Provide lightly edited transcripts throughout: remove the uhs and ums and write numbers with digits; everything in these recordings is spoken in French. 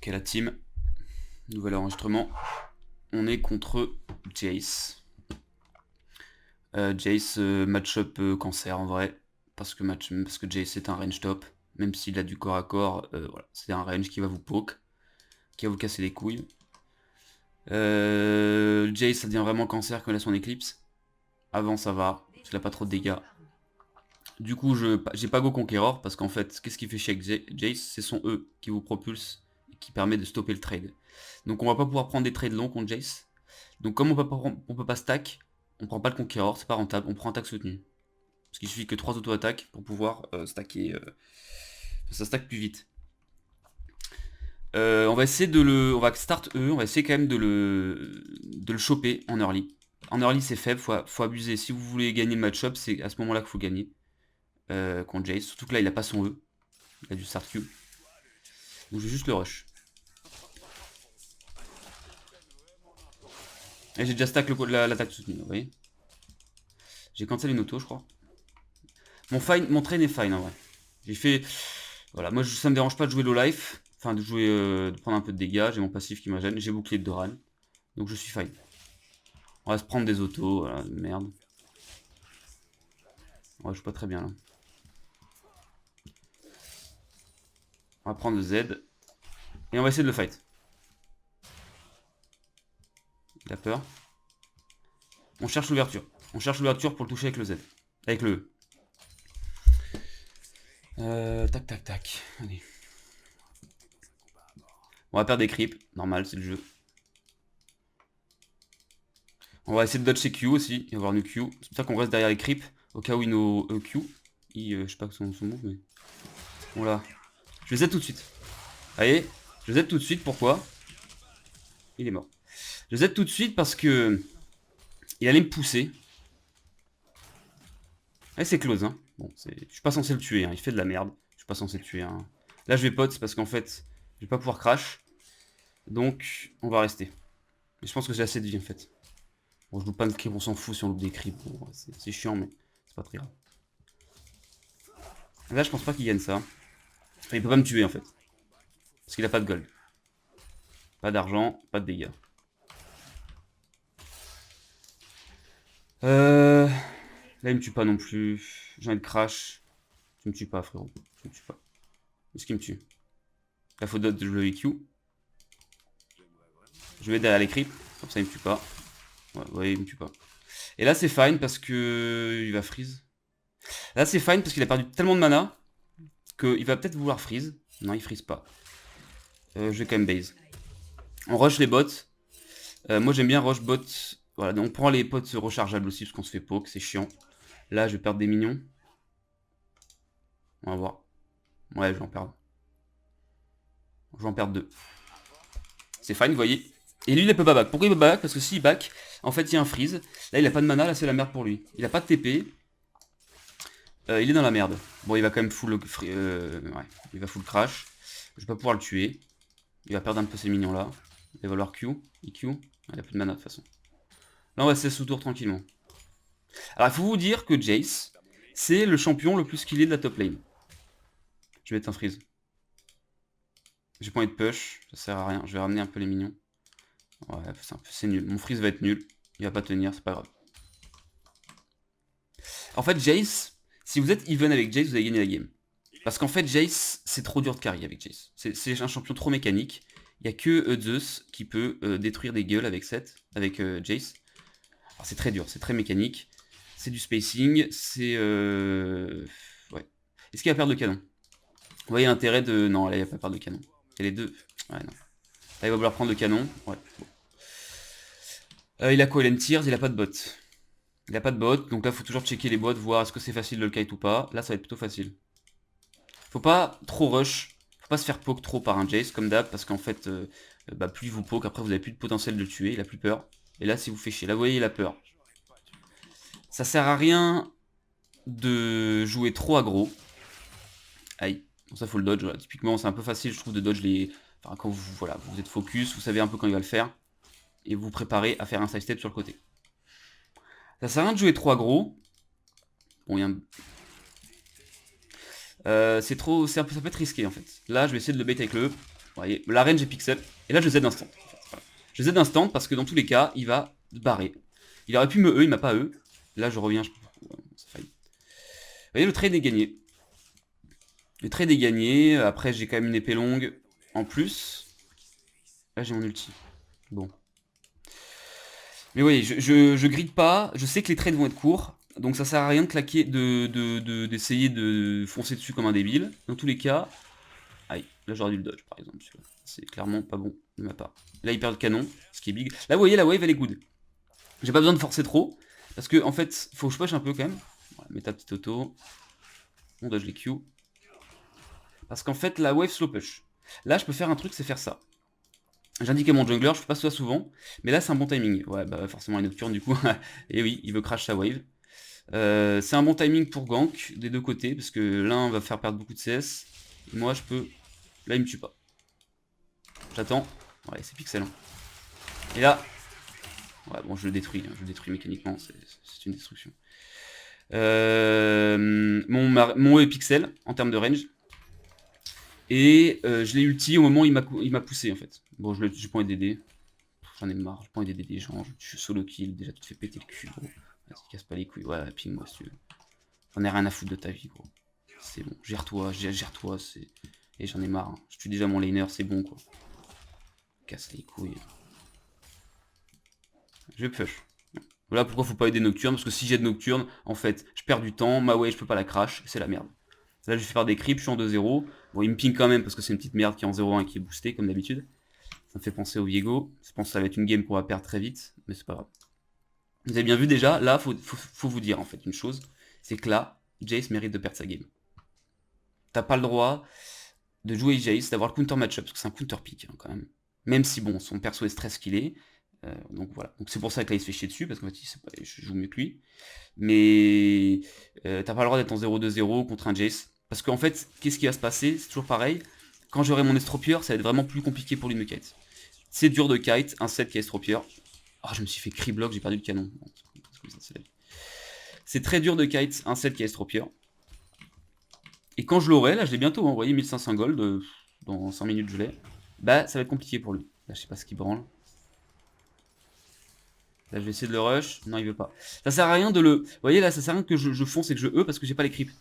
Ok, la team. Nouvel enregistrement. On est contre Jace. Jace, match-up cancer en vrai. Parce que Jace est un range top. Même s'il a du corps à corps, voilà, c'est un range qui va vous poke. Qui va vous casser les couilles. Jace, ça devient vraiment cancer quand il a son éclipse. Avant, ça va. Il a pas trop de dégâts. Du coup, j'ai pas Go Conqueror parce qu'en fait, qu'est-ce qui fait chier avec Jace? C'est son E qui vous propulse et qui permet de stopper le trade. Donc on va pas pouvoir prendre des trades longs contre Jace. Donc comme on peut pas stack, on prend pas le Conqueror, c'est pas rentable, on prend attaque soutenue. Parce qu'il suffit que 3 auto-attaques pour pouvoir stacker. Ça stack plus vite. On va essayer de le. On va start E, on va essayer quand même de le choper en early. En early c'est faible, faut abuser. Si vous voulez gagner le match-up, c'est à ce moment-là qu'il faut gagner. Contre Jace. Surtout que là il a pas son E. Il a du start Q. Donc je vais juste le rush. Et j'ai déjà stack l'attaque soutenue, vous voyez. J'ai cancel une auto, je crois. Mon train est fine en vrai. J'ai fait. Voilà, moi ça me dérange pas de jouer low life. Enfin de jouer. De prendre un peu de dégâts. J'ai mon passif qui me gêne. J'ai bouclé de Doran. Donc je suis fine. On va se prendre des autos, voilà, merde. Ouais, je joue pas très bien là. On va prendre le Z. Et on va essayer de le fight. Il a peur. On cherche l'ouverture. On cherche l'ouverture pour le toucher avec le Z. Avec le E. Tac, tac, tac. Allez. On va perdre des creeps. Normal, c'est le jeu. On va essayer de dodge ses Q aussi. Et avoir nos Q. C'est pour ça qu'on reste derrière les creeps. Au cas où il nos Q. Je sais pas son move, mais. Voilà. Je les aide tout de suite. Allez. Je les aide tout de suite. Pourquoi? Il est mort. Je les aide tout de suite parce que. Il allait me pousser. Allez, c'est close, hein. Bon, je suis pas censé le tuer, hein. Il fait de la merde. Je suis pas censé le tuer, hein. Là, je vais pot parce qu'en fait, je vais pas pouvoir crash. Donc, on va rester. Mais je pense que j'ai assez de vie, en fait. Bon, je loupe pas de creep, on s'en fout si on loupe des creeps. Bon, c'est chiant, mais c'est pas très grave. Là, je pense pas qu'il gagne ça. Enfin, il peut pas me tuer, en fait. Parce qu'il a pas de gold. Pas d'argent, pas de dégâts. Là, il me tue pas non plus. J'ai envie de crash. Tu me tues pas, frérot. Tu me tues pas. Est-ce qu'il me tue? Là, faut dodge le EQ. Je vais derrière les creeps. Comme ça, il me tue pas. Ouais, ouais, il me tue pas. Et là, c'est fine parce que. Il va freeze. Là, c'est fine parce qu'il a perdu tellement de mana qu'il va peut-être vouloir freeze. Non, il freeze pas. Je vais quand même base. On rush les bots. Moi, j'aime bien rush bot. Voilà, donc on prend les potes rechargeables aussi parce qu'on se fait poke, c'est chiant. Là, je vais perdre des minions. On va voir. Ouais, je vais en perdre. Je vais en perdre deux. C'est fine, vous voyez. Et lui, il peut pas back. Pourquoi il peut pas back? Parce que s'il back, en fait, il y a un freeze. Là, il a pas de mana, là, c'est la merde pour lui. Il a pas de TP. Il est dans la merde. Bon, il va quand même full. Ouais, il va full crash. Je vais pas pouvoir le tuer. Il va perdre un peu ses minions là. Il va valoir Q. IQ. Il a plus de mana de toute façon. Là, on va se laisser sous tour tranquillement. Alors, il faut vous dire que Jace, c'est le champion le plus skillé de la top lane. Je vais mettre un freeze. J'ai pas envie de push, ça sert à rien. Je vais ramener un peu les minions. Ouais, c'est nul. Mon freeze va être nul. Il va pas tenir, c'est pas grave. En fait, Jace, si vous êtes even avec Jace, vous allez gagner la game. Parce qu'en fait, Jace, c'est trop dur de carry avec Jace. C'est un champion trop mécanique. Il n'y a que Zeus qui peut détruire des gueules avec Jace. Alors c'est très dur, c'est très mécanique. C'est du spacing, c'est... Ouais. Est-ce qu'il y a perte de canon? Vous voyez l'intérêt de... Non, là, il n'y a pas perte de canon. Il y a les deux. Ouais, non. Là, il va vouloir prendre le canon. Ouais. Bon. Il a quoi? Il a une tears, il a pas de bot. Il a pas de bot, donc là, il faut toujours checker les bots, voir est-ce que c'est facile de le kite ou pas. Là, ça va être plutôt facile. Faut pas trop rush. Faut pas se faire poke trop par un Jace, comme d'hab, parce qu'en fait, plus il vous poke, après, vous avez plus de potentiel de le tuer, il a plus peur. Et là, si vous fait chier, là, vous voyez, il a peur. Ça sert à rien de jouer trop aggro. Aïe. Bon, ça, faut le dodge. Voilà. Typiquement, c'est un peu facile, je trouve, de dodge les... Enfin, quand vous, voilà, vous êtes focus, vous savez un peu quand il va le faire. Et vous vous préparez à faire un sidestep sur le côté. Ça sert à rien de jouer trop aggro. Bon, il y a un... c'est trop... Ça peut être risqué, en fait. Là, je vais essayer de le bait avec le E. Vous voyez, la range est pixel. Et là, je Z instant. Voilà. Je Z instant parce que dans tous les cas, il va se barrer. Il aurait pu me E, il m'a pas E. Là, je reviens. Vous voyez, le trade est gagné. Le trade est gagné. Après, j'ai quand même une épée longue en plus. Là, j'ai mon ulti. Bon. Mais oui, je gride pas. Je sais que les trades vont être courts. Donc ça sert à rien de claquer, d'essayer de foncer dessus comme un débile. Dans tous les cas. Aïe, là j'aurais dû le dodge par exemple. C'est clairement pas bon de ma part. Là il perd le canon, ce qui est big. Là vous voyez, la wave elle est good. J'ai pas besoin de forcer trop. Parce que en fait, faut que je push un peu quand même. Voilà, mets ta petite auto. On dodge les Q. Parce qu'en fait, la wave slow push. Là je peux faire un truc, c'est faire ça. J'indique à mon jungler, je fais pas ça souvent, mais là c'est un bon timing. Ouais, bah forcément il nocturne du coup. Et oui, il veut crash sa wave. C'est un bon timing pour gank des deux côtés, parce que l'un va faire perdre beaucoup de CS. Et moi je peux... Là il me tue pas. J'attends. Ouais, c'est pixel. Hein. Et là... Ouais, bon je le détruis, hein. Je le détruis mécaniquement, c'est une destruction. Mon E est pixel en termes de range. Et je l'ai ulti au moment où il m'a poussé en fait. Bon, j'ai pas envie d'aider. J'en ai marre, j'ai pas envie d'aider des gens. Je suis solo kill, déjà tu te fais péter le cul, gros. Vas-y, casse pas les couilles. Ouais, ping moi si tu veux. J'en ai rien à foutre de ta vie, gros. C'est bon, gère-toi, gère-toi, c'est... Et j'en ai marre. Hein. Je tue déjà mon laner, c'est bon quoi. Casse les couilles. Je vais push. Voilà pourquoi faut pas aider Nocturne, parce que si j'aide Nocturne, en fait, je perds du temps, ma way je peux pas la crash, c'est la merde. Là je vais faire des creeps, je suis en 2-0. Bon, il me ping quand même parce que c'est une petite merde qui est en 0-1 et qui est boostée comme d'habitude. Ça me fait penser au Viego. Je pense que ça va être une game qu'on va perdre très vite, mais c'est pas grave. Vous avez bien vu déjà, là, faut vous dire en fait une chose, c'est que là, Jace mérite de perdre sa game. T'as pas le droit de jouer Jace, d'avoir le counter matchup, parce que c'est un counter pick hein, quand même. Même si bon, son perso est stress qu'il est. Donc voilà. Donc c'est pour ça que là il se fait chier dessus, parce qu'en fait je joue mieux que lui. Mais t'as pas le droit d'être en 0-2-0 contre un Jace. Parce qu'en fait, qu'est-ce qui va se passer? C'est toujours pareil. Quand j'aurai mon estropier, ça va être vraiment plus compliqué pour lui de me kite. C'est dur de kite, un set qui est estropier. Oh, je me suis fait cri block, j'ai perdu le canon. C'est très dur de kite un set qui est estropier. Et quand je l'aurai, là je l'ai bientôt envoyé 1500 gold, dans 5 minutes je l'ai. Bah ça va être compliqué pour lui. Là je sais pas ce qu'il branle. Là je vais essayer de le rush. Non il veut pas. Ça sert à rien de le... Vous voyez là ça sert à rien que je fonce et que je E parce que j'ai pas les creeps.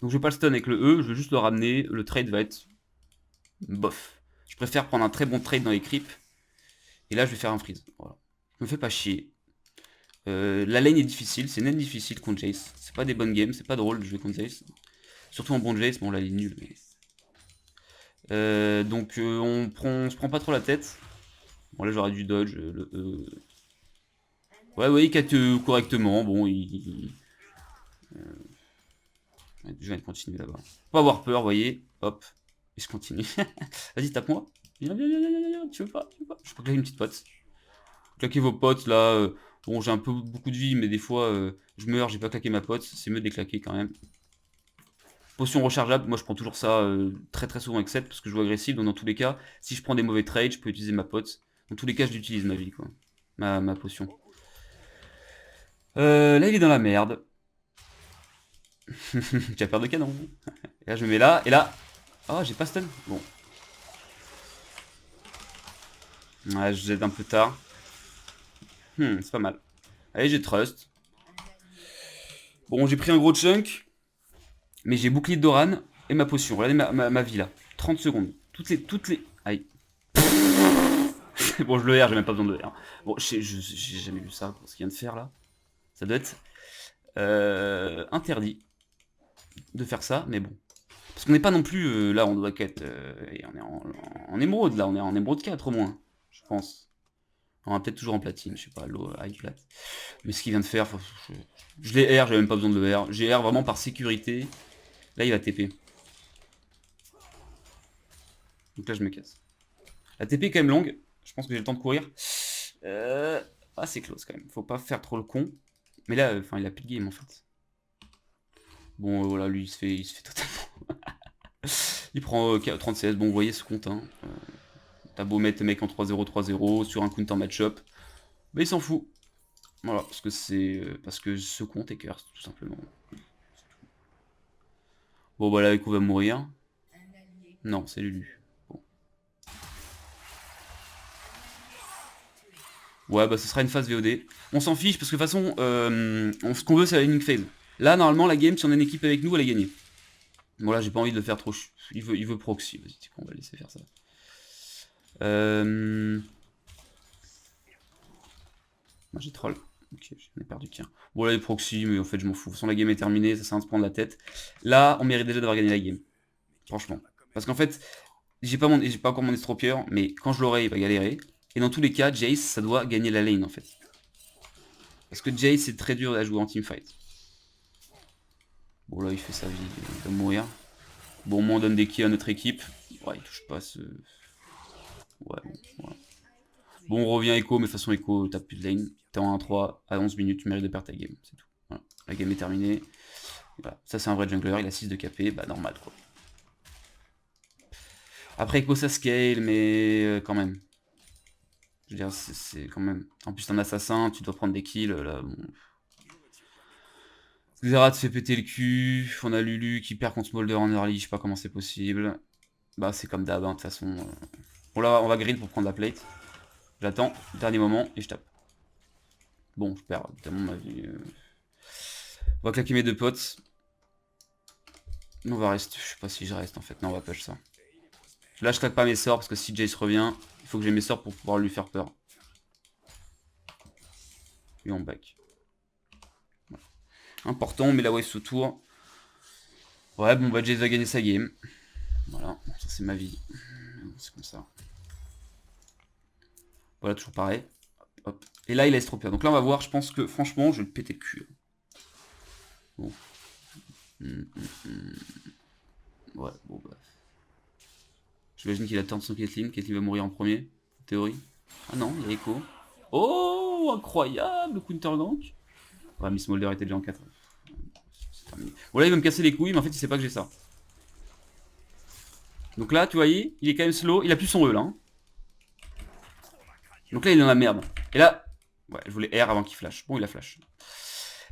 Donc je vais pas le stun avec le E, je vais juste le ramener. Le trade va être... bof. Je préfère prendre un très bon trade dans les creeps. Et là je vais faire un freeze. Voilà. Je me fais pas chier. La lane est difficile, c'est une lane difficile contre Jace. C'est pas des bonnes games, c'est pas drôle de jouer contre Jace. Surtout en bon Jace, bon là il est nul. Mais... donc on se prend pas trop la tête. Bon là j'aurais dû dodge le E. Ouais, ouais, il cate correctement. Bon, je vais continuer là-bas. Pas avoir peur, vous voyez. Hop. Et je continue. Vas-y, tape-moi. Viens, viens, viens, viens, viens. Tu veux pas, tu veux pas. Je peux claquer une petite pote. Claquez vos potes là. Bon, j'ai un peu beaucoup de vie, mais des fois, je meurs, j'ai pas claqué ma pote. C'est mieux de les claquer quand même. Potion rechargeable, moi je prends toujours ça très très souvent avec 7 parce que je joue agressif. Donc dans tous les cas, si je prends des mauvais trades, je peux utiliser ma pote. Dans tous les cas, je l'utilise ma vie, quoi. Ma potion. Là, il est dans la merde. Tu as peur de canon. Et là, je me mets là, et là... Oh, j'ai pas stun. Bon. Ouais, je jette un peu tard. C'est pas mal. Allez, j'ai trust. Bon, j'ai pris un gros chunk. Mais j'ai bouclier de Doran et ma potion. Regardez ma vie, là. 30 secondes. Toutes les... Aïe. Bon, je le R, j'ai même pas besoin de le R. Bon, j'ai jamais vu ça, ce qu'il vient de faire, là. Ça doit être... interdit de faire ça, mais bon. Parce qu'on n'est pas non plus, là, on doit être... et on est en émeraude, là, on est en émeraude 4 au moins, je pense. On va peut-être toujours en platine, je sais pas, low, high plat. Mais ce qu'il vient de faire, je l'ai R, j'ai même pas besoin de le R. J'ai R vraiment par sécurité. Là, il va TP. Donc là, je me casse. La TP est quand même longue, je pense que j'ai le temps de courir. Ah, c'est close quand même, faut pas faire trop le con. Mais là, enfin, il a plus de game en fait. Bon, voilà, lui, il se fait totalement... Il prend 30 CS, bon vous voyez ce compte hein. T'as beau mettre le mec en 3-0, 3-0 sur un counter match-up, mais il s'en fout. Voilà, parce que c'est parce que ce compte est curse, tout simplement. Bon bah là Echo va mourir. Non, c'est Lulu. Bon. Ouais, bah ce sera une phase VOD. On s'en fiche parce que de toute façon, ce qu'on veut c'est la laning phase. Là, normalement, la game, si on a une équipe avec nous, elle est gagnée. Bon, là, j'ai pas envie de le faire trop. Il veut proxy. Vas-y, on va laisser faire ça. Moi, j'ai troll. Ok, j'en ai perdu qu'un. Bon, là, les proxy, mais en fait, je m'en fous. De toute façon, la game est terminée, ça sert à rien de se prendre la tête. Là, on mérite déjà d'avoir gagné la game. Franchement. Parce qu'en fait, j'ai pas encore mon estropier, mais quand je l'aurai, il va galérer. Et dans tous les cas, Jace, ça doit gagner la lane, en fait. Parce que Jace, c'est très dur à jouer en teamfight. Bon, là, il fait sa vie, il va mourir. Bon, au moins, on donne des kills à notre équipe. Ouais, il touche pas ce... Ouais, bon, voilà. Bon, on revient Echo, mais de toute façon, Echo, t'as plus de lane. T'es en 1-3, à 11 minutes, tu mérites de perdre ta game, c'est tout. Voilà. La game est terminée. Voilà. Ça, c'est un vrai jungler, il a 6 de KP, bah normal, quoi. Après, Echo, ça scale, mais quand même. Je veux dire, c'est quand même... En plus, t'es un assassin, tu dois prendre des kills, là, bon... Xerath fait péter le cul, on a Lulu qui perd contre Smolder en early, je sais pas comment c'est possible. Bah, c'est comme d'hab, hein, de toute façon. Bon, là, on va grid pour prendre la plate. J'attends, dernier moment, et je tape. Bon, je perds tellement ma vie. On va claquer mes deux potes. On va rester. Je sais pas si je reste en fait. Non, on va push ça. Là, je claque pas mes sorts parce que si Jace revient, il faut que j'ai mes sorts pour pouvoir lui faire peur. Et on back. Voilà. Important, on met la wave sous tour. Ouais, bon, bah Jace va gagner sa game. Voilà, ça c'est ma vie. C'est comme ça. Voilà, toujours pareil. Hop. Et là, il a estropié. Donc là, on va voir. Je pense que franchement, je vais le péter le cul. Bon. Ouais, bon, bah. J'imagine qu'il attend son Caitlyn. Caitlyn va mourir en premier, en théorie. Ah non, il y a Echo. Oh, incroyable, counter gank. Ouais, Miss Molder était déjà en 4. Bon, là, il va me casser les couilles, mais en fait, il sait pas que j'ai ça. Donc là, tu voyez, il est quand même slow. Il a plus son E, là. Hein. Donc là, il est dans la merde. Et là, ouais, je voulais R avant qu'il flash. Bon, il a flash.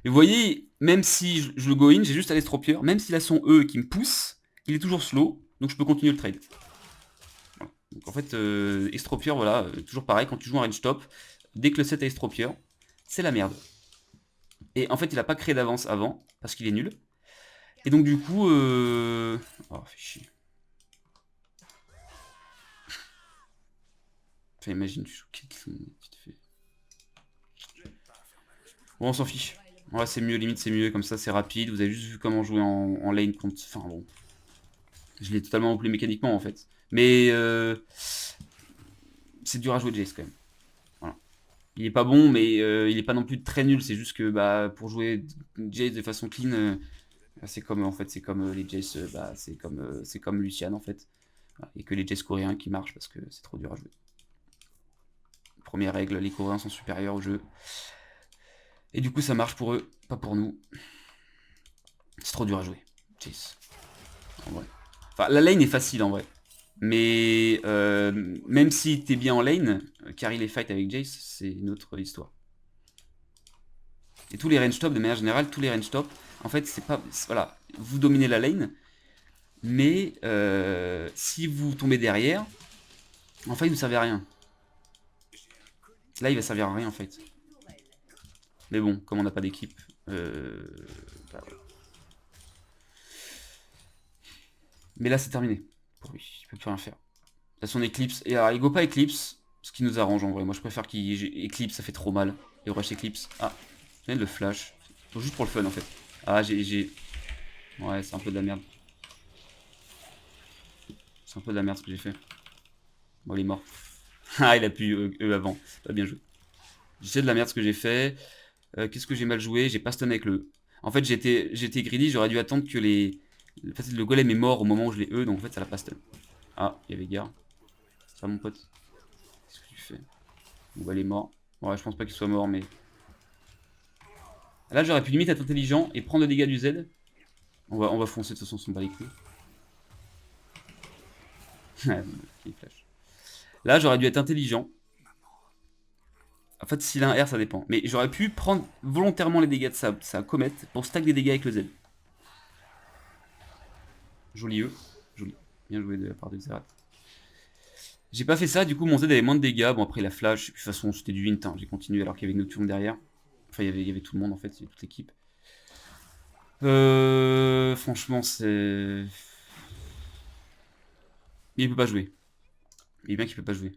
Mais vous voyez, même si je le go in, j'ai juste à l'estropier. Même s'il a son E qui me pousse, il est toujours slow. Donc je peux continuer le trade. Voilà. Donc en fait, estropier, voilà, toujours pareil. Quand tu joues un range top, dès que le set a estropier, c'est la merde. Et en fait, il a pas créé d'avance avant, parce qu'il est nul. Et donc du coup... Oh, fait chier. Enfin, imagine, tu joues Caitlyn, tu te fais... Bon, on s'en fiche. Ouais, c'est mieux, limite c'est mieux, comme ça c'est rapide. Vous avez juste vu comment jouer en lane contre... Enfin bon. Je l'ai totalement oublié mécaniquement en fait. Mais c'est dur à jouer Jace quand même. Voilà. Il est pas bon, mais il est pas non plus très nul. C'est juste que bah, pour jouer Jace de façon clean, c'est comme en fait, c'est comme les Jace, bah, c'est comme Lucian en fait. Voilà. Et que les Jace coréens qui marchent parce que c'est trop dur à jouer. Première règle, les coréens sont supérieurs au jeu. Et du coup ça marche pour eux, pas pour nous. C'est trop dur à jouer. Jace. En vrai. Enfin, la lane est facile en vrai. Mais même si t'es bien en lane, carry les fights avec Jace, c'est une autre histoire. Et tous les range top, de manière générale, tous les range top, en fait, c'est pas... Voilà, vous dominez la lane, mais si vous tombez derrière, en fait, il ne servez à rien. Là, il va servir à rien, en fait. Mais bon, comme on n'a pas d'équipe... Bah, voilà. Mais là, c'est terminé. Pour lui, il peut plus rien faire. Là, son Eclipse... Et alors, il go pas Eclipse, ce qui nous arrange, en vrai. Moi, je préfère qu'il Eclipse, ça fait trop mal. Et rush Eclipse... Ah, je viens de le flash. Juste pour le fun, en fait. Ah, j'ai... Ouais, c'est un peu de la merde. C'est un peu de la merde ce que j'ai fait. Bon, il est mort. Ah, il a pu E avant. Pas bien joué. J'ai de la merde ce que j'ai fait. Qu'est-ce que j'ai mal joué? J'ai pas stun avec le E. En fait, j'étais greedy, j'aurais dû attendre que les... En fait, le golem est mort au moment où je l'ai E, donc en fait, ça l'a pas stun. Ah, il y avait gare. Ça, mon pote. Qu'est-ce que tu fais? Bon, bah, il est mort. Ouais, je pense pas qu'il soit mort, mais... Là, j'aurais pu limite être intelligent et prendre le dégât du Z. On va foncer, de toute façon, son bat les couilles. Il flash. Là, j'aurais dû être intelligent. En fait, s'il a un R, ça dépend. Mais j'aurais pu prendre volontairement les dégâts de sa comète pour stack des dégâts avec le Z. Joli E. Joli. Bien joué de la part de Xerath. J'ai pas fait ça, du coup mon Z avait moins de dégâts. Bon après la flash, de toute façon c'était du int, hein. J'ai continué alors qu'il y avait Nocturne derrière. Enfin il y avait tout le monde en fait, il y avait toute l'équipe. Franchement c'est... Mais il peut pas jouer. Il est bien qu'il peut pas jouer.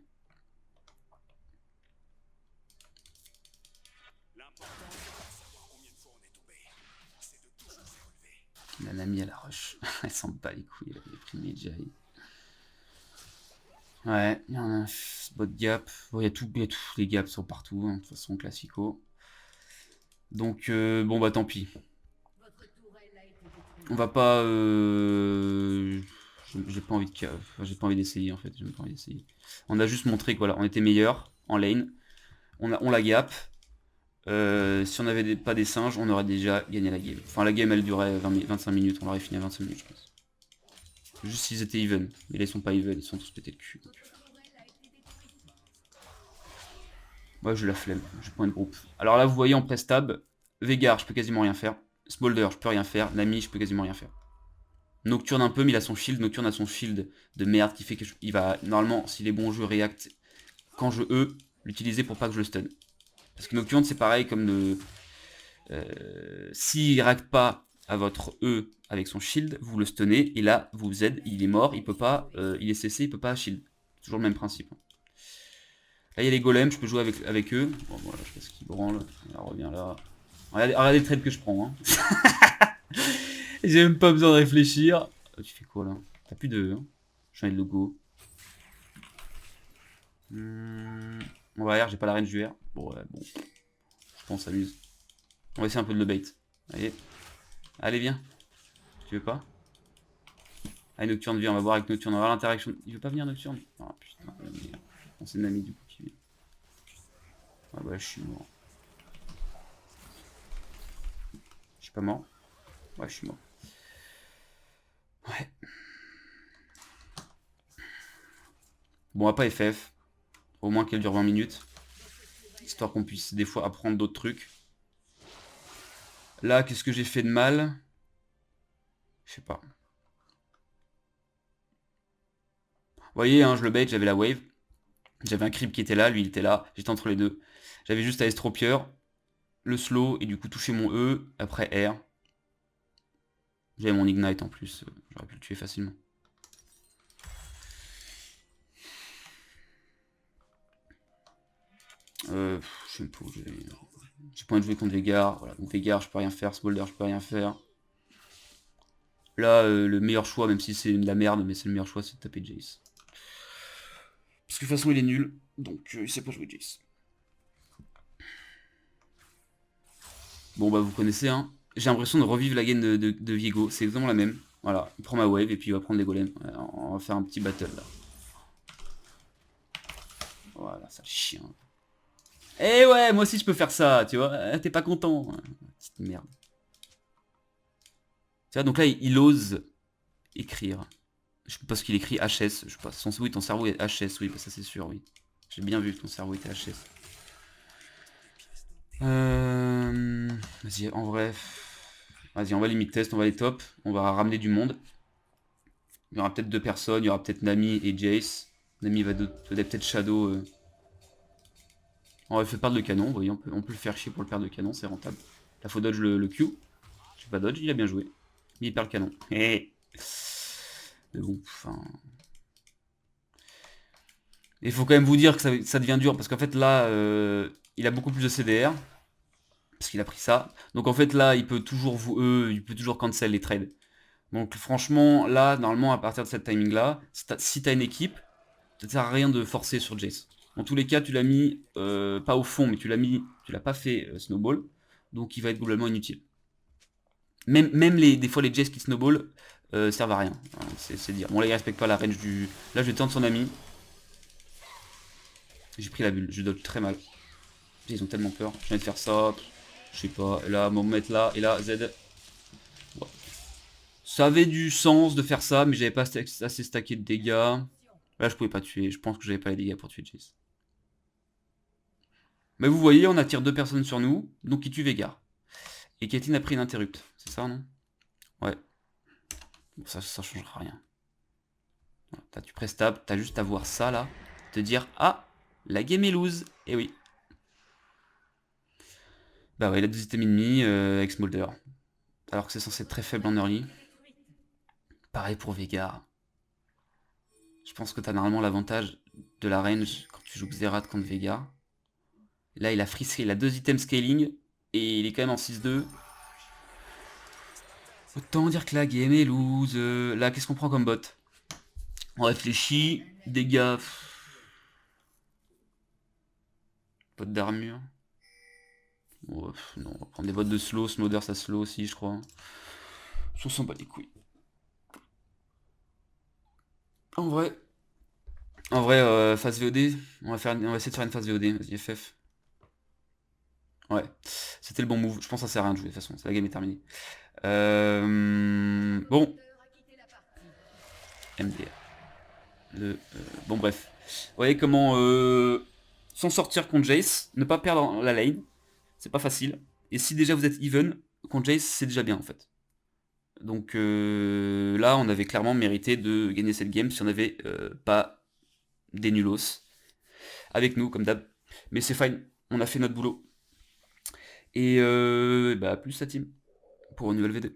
La Nami à la rush. Elle s'en bat les couilles, elle avait pris Medjay. Ouais, il y en a un bot gap. Bon, il y a tous les gaps sont partout, hein, de toute façon classico. Donc bon bah tant pis. On va pas... J'ai pas envie de... J'ai pas envie d'essayer en fait. J'ai pas envie d'essayer. On a juste montré que voilà, on était meilleur en lane. On la gap. Si on avait pas des singes, on aurait déjà gagné la game. Enfin la game elle durait 25 minutes, on l'aurait fini à 25 minutes je pense. Juste s'ils étaient even. Mais là ils sont pas even, ils sont tous pétés le cul. Donc... Moi j'ai la flemme, j'ai point de groupe. Alors là vous voyez en press-tab, Veigar je peux quasiment rien faire. Smolder je peux rien faire. Nami je peux quasiment rien faire. Nocturne un peu mais il a son shield. Nocturne a son shield de merde qui fait que il va normalement si les bons jeux react quand je E l'utiliser pour pas que je le stun. Parce que Nocturne c'est pareil comme le... s'il react pas à votre E avec son shield, vous le stunnez et là vous Z, il est mort, il peut pas, il est CC, il peut pas shield. Toujours le même principe. Là il y a les golems, je peux jouer avec eux. Bon voilà, je sais pas ce qu'ils branlent. On revient là. Regardez le trade que je prends. Hein. J'ai même pas besoin de réfléchir. Tu fais quoi là? T'as plus de... Hein. Changer de logo. On va arrière, j'ai pas la range du R. Bon ouais, bon. Je pense s'amuse. On va essayer un peu de le bait. Allez. Allez viens. Tu veux pas? Allez Nocturne viens, on va voir avec Nocturne, on va voir l'interaction. Il veut pas venir Nocturne? Oh putain, merde. On s'est Nami du coup qui vient. Ah bah je suis mort. Je suis pas mort? Ouais je suis mort. Ouais. Bon, on va pas FF. Au moins qu'elle dure 20 minutes. Histoire qu'on puisse des fois apprendre d'autres trucs. Là, qu'est-ce que j'ai fait de mal? Je sais pas. Vous voyez, hein, je le bait, j'avais la wave. J'avais un creep qui était là, lui il était là. J'étais entre les deux. J'avais juste à estropier, le slow et du coup toucher mon E, après R. J'avais mon ignite en plus. J'aurais pu le tuer facilement. Je sais pas où j'ai pas envie de jouer contre Veigar. Voilà, donc Veigar, je peux rien faire. Smolder, je peux rien faire. Là, le meilleur choix, même si c'est de la merde, mais c'est le meilleur choix, c'est de taper Jace. Parce que de toute façon, il est nul. Donc, il sait pas jouer Jace. Bon, bah, vous connaissez, hein. J'ai l'impression de revivre la game de Viego. C'est exactement la même. Voilà, il prend ma wave et puis il va prendre les golems. On va faire un petit battle, là. Voilà, ça chien. Eh ouais, moi aussi je peux faire ça, tu vois. T'es pas content. Petite merde. Tu vois, donc là, il ose écrire. Je sais pas ce qu'il écrit HS. Je sais pas. Oui, ton cerveau est HS, oui, bah, ça c'est sûr, oui. J'ai bien vu que ton cerveau était HS. Vas-y, en vrai. Vas-y, on va limite test, on va les top. On va ramener du monde. Il y aura peut-être 2 personnes. Il y aura peut-être Nami et Jace. Nami va peut-être Shadow. On va faire perdre le canon. Vous voyez, on peut le faire chier pour le perdre de canon, c'est rentable. Là, faut dodge le Q. Je sais pas dodge, il a bien joué. Mais il perd le canon. Mais bon, enfin... Il faut quand même vous dire que ça devient dur, parce qu'en fait là, il a beaucoup plus de CDR, parce qu'il a pris ça. Donc en fait là, il peut toujours il peut toujours cancel les trades. Donc franchement, là, normalement, à partir de cette timing là, si t'as une équipe, ça ne sert à rien de forcer sur Jace. Dans tous les cas, tu l'as mis, pas au fond, mais tu l'as pas fait snowball, donc il va être globalement inutile. Même des fois les Jace qui snowball servent à rien, hein, c'est dire. Bon là il respecte pas la range du... Là je vais tendre son ami. J'ai pris la bulle, je dodge très mal. Ils ont tellement peur, je viens de faire ça, je sais pas, et là, me mettre là, et là, Z. Ouais. Ça avait du sens de faire ça, mais j'avais pas assez stacké de dégâts. Là je pouvais pas tuer, je pense que j'avais pas les dégâts pour tuer Jace. Mais vous voyez, on attire 2 personnes sur nous, donc il tue Veigar. Et Caitlyn a pris une interrupt, c'est ça non? Ouais. Bon, ça changera rien. Tu presses tab, t'as juste à voir ça là. te dire ah, la game est lose. Et oui. Bah ouais, il a 2 items ennemis avec Smolder. Alors que c'est censé être très faible en early. Pareil pour Veigar. Je pense que t'as normalement l'avantage de la range quand tu joues Xerath contre Veigar. Là, il a frisé, il a 2 items scaling. Et il est quand même en 6-2. Autant dire que la game est lose. Là, qu'est-ce qu'on prend comme bot? On réfléchit. Dégâts. Bot d'armure. Oh, non, on va prendre des bots de slow. Smother, ça slow aussi, je crois. On s'en bat les couilles. En vrai. En vrai, phase VOD. On va essayer de faire une phase VOD. Vas-y, FF. Ouais. C'était le bon move. Je pense que ça sert à rien de jouer de toute façon. La game est terminée. Bon. MDR. Bon, bref. Vous voyez comment s'en sortir contre Jace, ne pas perdre la lane, c'est pas facile. Et si déjà vous êtes even, contre Jace, c'est déjà bien en fait. Donc là, on avait clairement mérité de gagner cette game si on n'avait pas des nulos avec nous, comme d'hab. Mais c'est fine, on a fait notre boulot. Et bah, plus la team pour une nouvelle VD.